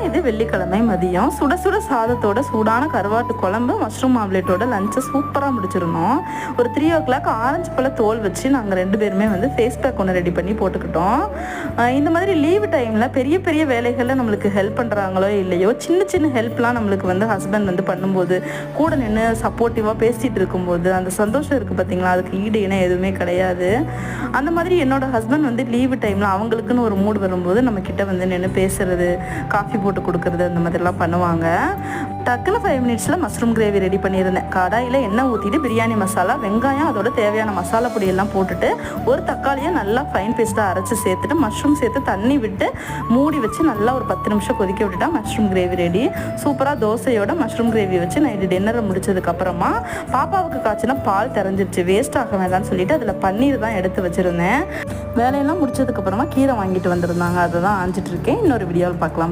இது வெள்ளிக்கிழமை மதியம் சுட சுட சாதத்தோட சூடான கருவாட்டு குழம்பு மஷ்ரூம் ஆம்லேட்டோட லஞ்சை சூப்பராக முடிச்சிருந்தோம். ஒரு 3 o'clock ஆரஞ்சு பழ தோல் வச்சு நாங்கள் 2 பேருமே வந்து ஃபேஸ் பேக் ஒன்று ரெடி பண்ணி போட்டுக்கிட்டோம். இந்த மாதிரி லீவு டைமில் பெரிய பெரிய வேலைகளில் நம்மளுக்கு ஹெல்ப் பண்ணுறாங்களோ இல்லையோ, சின்ன சின்ன ஹெல்ப்லாம் நம்மளுக்கு வந்து ஹஸ்பண்ட் வந்து பண்ணும்போது கூட நின்று சப்போர்ட்டிவாக பேசிகிட்டு இருக்கும்போது அந்த சந்தோஷம் இருக்குது பார்த்தீங்களா, அதுக்கு ஈடு இணை எதுவுமே கிடையாது. அந்த மாதிரி என்னோட ஹஸ்பண்ட் வந்து லீவு டைமில் அவங்களுக்குன்னு ஒரு மூடு வரும்போது நம்மக்கிட்ட வந்து நின்று பேசுறது, காஃபி போட்டு கொடுக்கறது, அந்த மாதிரிலாம் பண்ணுவாங்க. டக்குன்னு 5 minutesல மஷ்ரூம் கிரேவி ரெடி பண்ணியிருந்தேன். கடாயில் எண்ணெய் ஊற்றிட்டு பிரியாணி மசாலா, வெங்காயம், அதோட தேவையான மசாலா பொடியெல்லாம் போட்டுட்டு ஒரு தக்காளியை நல்லா ஃபைன் பேஸ்ட்டாக அரைச்சி சேர்த்துட்டு மஷ்ரூம் சேர்த்து தண்ணி விட்டு மூடி வச்சு நல்லா ஒரு 10 நிமிஷம் கொதிக்க விட்டுட்டா மஷ்ரூம் கிரேவி ரெடி. சூப்பராக தோசையோட மஷ்ரூம் கிரேவி வச்சு நைட்டு டின்னரை முடிச்சதுக்கப்புறமா பாப்பாவுக்கு காய்ச்சினா பால் தெரிஞ்சிருச்சு, வேஸ்ட் ஆக வேண்டாம்னு சொல்லிட்டு அதில் பன்னீர் தான் எடுத்து வச்சுருந்தேன். வேலையெல்லாம் முடிச்சதுக்கப்புறமா கீரை வாங்கிட்டு வந்திருந்தாங்க, அதை தான் ஆஞ்சிட்டு இருக்கேன். இன்னொரு வீடியோவில் பார்க்கலாம்.